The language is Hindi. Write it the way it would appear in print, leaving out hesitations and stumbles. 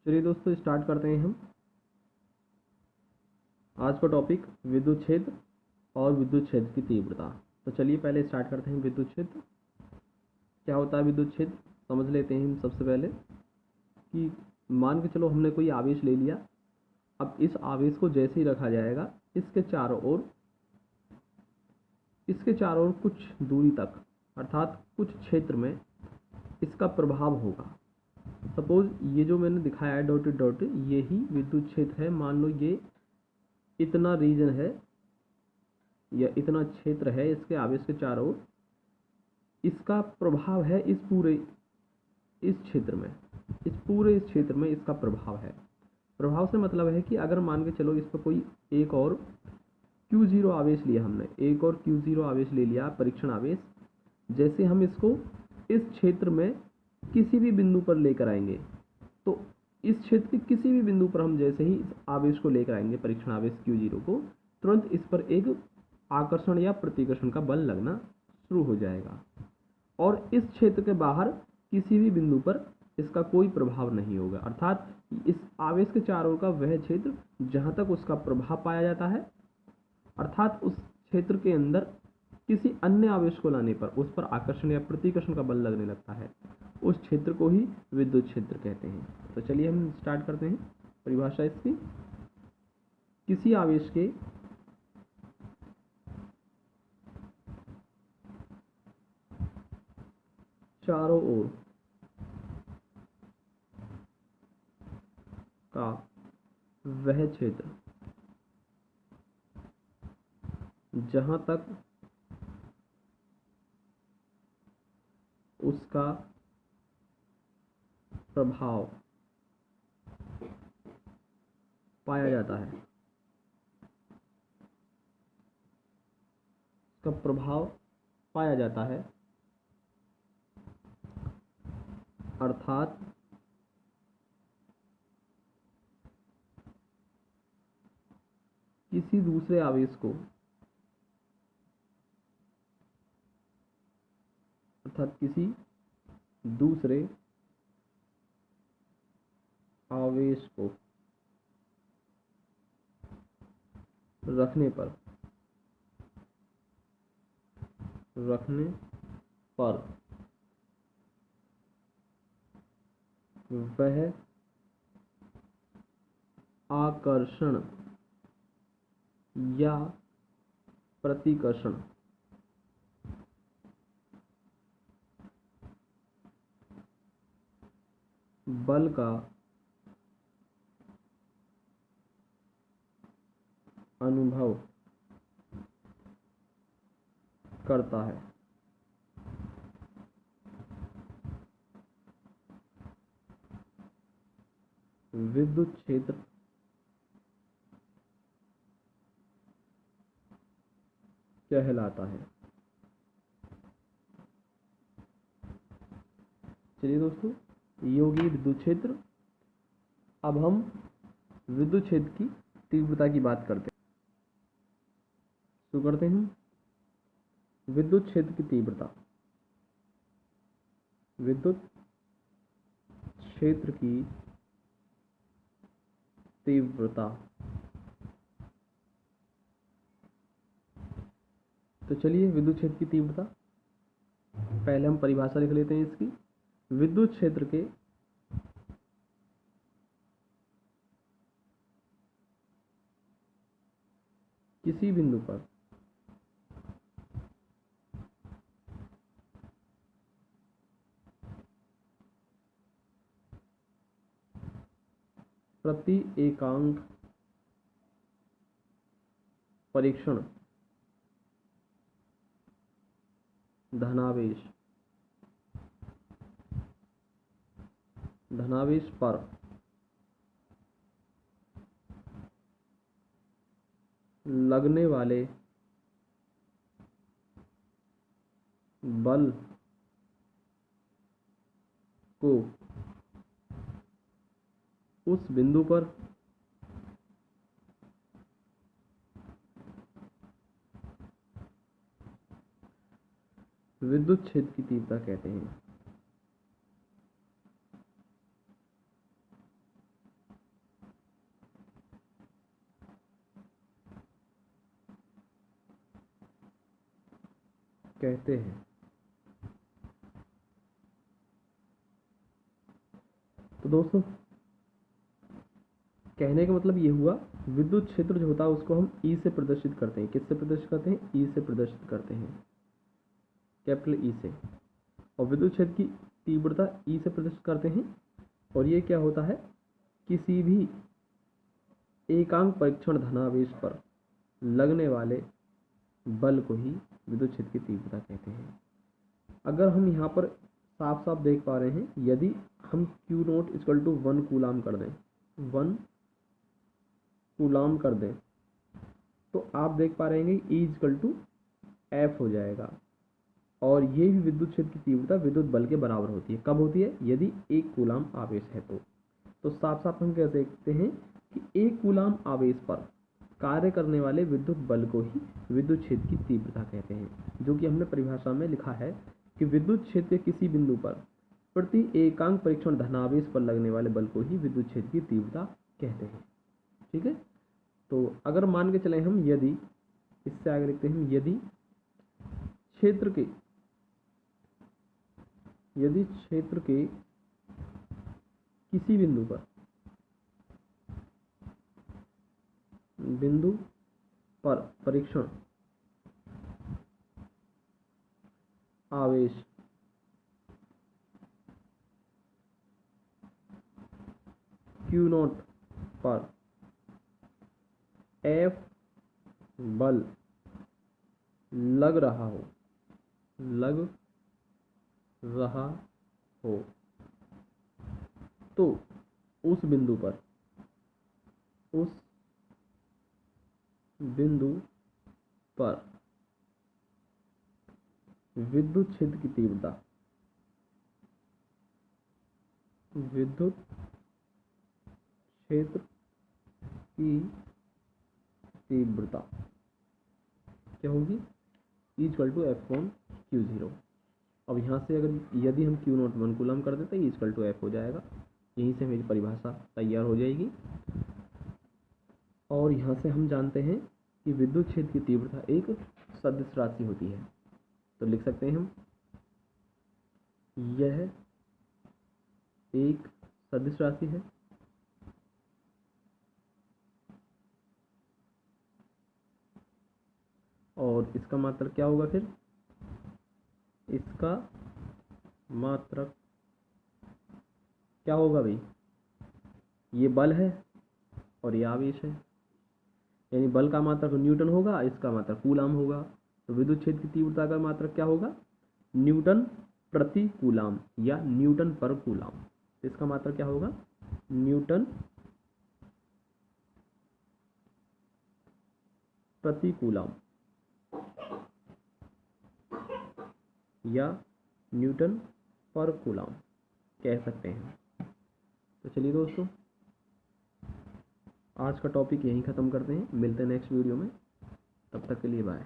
चलिए दोस्तों स्टार्ट करते हैं हम। आज का टॉपिक विद्युत क्षेत्र और विद्युत क्षेत्र की तीव्रता। तो चलिए पहले स्टार्ट करते हैं विद्युत क्षेत्र। क्या होता है विद्युत क्षेत्र, समझ लेते हैं हम सबसे पहले कि मान के चलो हमने कोई आवेश ले लिया। अब इस आवेश को जैसे ही रखा जाएगा इसके चारों ओर कुछ दूरी तक अर्थात कुछ क्षेत्र में इसका प्रभाव होगा। सपोज ये जो मैंने दिखाया है डॉटेड डॉट, ये ही विद्युत क्षेत्र है। मान लो ये इतना रीजन है या इतना क्षेत्र है, इसके आवेश के चारों ओर इसका प्रभाव है। इस पूरे क्षेत्र में इसका प्रभाव है। प्रभाव से मतलब है कि अगर मान के चलो इस पर कोई एक और Q0 आवेश लिया, हमने एक और Q0 आवेश ले लिया, परीक्षण आवेश। जैसे हम इसको इस क्षेत्र में किसी भी बिंदु पर लेकर आएंगे, तो इस क्षेत्र के किसी भी बिंदु पर हम जैसे ही इस आवेश को लेकर आएंगे, परीक्षण आवेश Q0 को, तुरंत इस पर एक आकर्षण या प्रतिकर्षण का बल लगना शुरू हो जाएगा और इस क्षेत्र के बाहर किसी भी बिंदु पर इसका कोई प्रभाव नहीं होगा। अर्थात इस आवेश के चारों ओर का वह क्षेत्र जहाँ तक उसका प्रभाव पाया जाता है, अर्थात उस क्षेत्र के अंदर किसी अन्य आवेश को लाने पर उस पर आकर्षण या प्रतिकर्षण का बल लगने लगता है, उस क्षेत्र को ही विद्युत क्षेत्र कहते हैं। तो चलिए हम स्टार्ट करते हैं परिभाषा इसकी। किसी आवेश के चारों ओर का वह क्षेत्र जहां तक उसका प्रभाव पाया जाता है, उसका प्रभाव पाया जाता है, अर्थात किसी दूसरे आवेश को, रखने पर वह आकर्षण या प्रतिकर्षण बल का अनुभव करता है। विद्युत क्षेत्र कहलाता है। चलिए दोस्तों, ये होगी विद्युत क्षेत्र। अब हम विद्युत क्षेत्र की तीव्रता की बात करते हैं। शुरू करते हैं विद्युत क्षेत्र की तीव्रता। विद्युत क्षेत्र की तीव्रता। तो चलिए विद्युत क्षेत्र की तीव्रता, पहले हम परिभाषा लिख लेते हैं इसकी। विद्युत क्षेत्र के किसी बिंदु पर प्रति एकांक परीक्षण धनावेश पर लगने वाले बल को उस बिंदु पर विद्युत क्षेत्र की तीव्रता कहते हैं। कहते हैं। तो दोस्तों कहने का मतलब ये हुआ, विद्युत क्षेत्र जो होता है उसको हम ई से प्रदर्शित करते हैं। किससे प्रदर्शित करते हैं? ई से प्रदर्शित करते हैं, कैपिटल ई से। और विद्युत क्षेत्र की तीव्रता ई से प्रदर्शित करते हैं। और ये क्या होता है? किसी भी एकांक परीक्षण धनावेश पर लगने वाले बल को ही विद्युत क्षेत्र की तीव्रता कहते हैं। अगर हम यहाँ पर साफ साफ देख पा रहे हैं, यदि हम Q not equal to 1 coulomb कर दें, 1 कूलाम कर दें, तो आप देख पा रहे हैं कि E इक्वल टू F हो जाएगा। और ये भी विद्युत क्षेत्र की तीव्रता विद्युत बल के बराबर होती है। कब होती है? यदि 1 कूलाम आवेश है तो साफ साफ हम कह सकते हैं कि 1 कूलाम आवेश पर कार्य करने वाले विद्युत बल को ही विद्युत क्षेत्र की तीव्रता कहते हैं, जो कि हमने परिभाषा में लिखा है कि विद्युत क्षेत्र के किसी बिंदु पर प्रति एकांक परीक्षण धनावेश पर लगने वाले बल को ही विद्युत क्षेत्र की तीव्रता कहते हैं। ठीक है, तो अगर मान के चलें हम, यदि इससे आगे लिखते हैं, यदि क्षेत्र के किसी बिंदु पर परीक्षण आवेश Q नोट पर F बल लग रहा हो तो उस बिंदु पर विद्युत क्षेत्र की तीव्रता क्या होगी? E equal to F/Q0। अब यहाँ से यदि हम Q नोट 1 कूलम कर देते हैं, E इक्वल टू F हो जाएगा। यहीं से मेरी परिभाषा तैयार हो जाएगी। और यहाँ से हम जानते हैं कि विद्युत क्षेत्र की तीव्रता एक सदिश राशि होती है। तो लिख सकते हैं हम, यह एक सदिश राशि है और इसका मात्रक क्या होगा? फिर इसका मात्रक क्या होगा भाई? ये बल है और ये आवेश है, यानी बल का मात्रक न्यूटन होगा, इसका मात्रक कूलाम होगा। तो विद्युत क्षेत्र की तीव्रता का मात्रक क्या होगा? न्यूटन प्रति कूलाम या न्यूटन पर कूलाम। इसका मात्रक क्या होगा? न्यूटन प्रति कूलाम या न्यूटन पर कूलाम कह सकते हैं। तो चलिए दोस्तों, आज का टॉपिक यहीं ख़त्म करते हैं। मिलते हैं नेक्स्ट वीडियो में, तब तक के लिए बाय।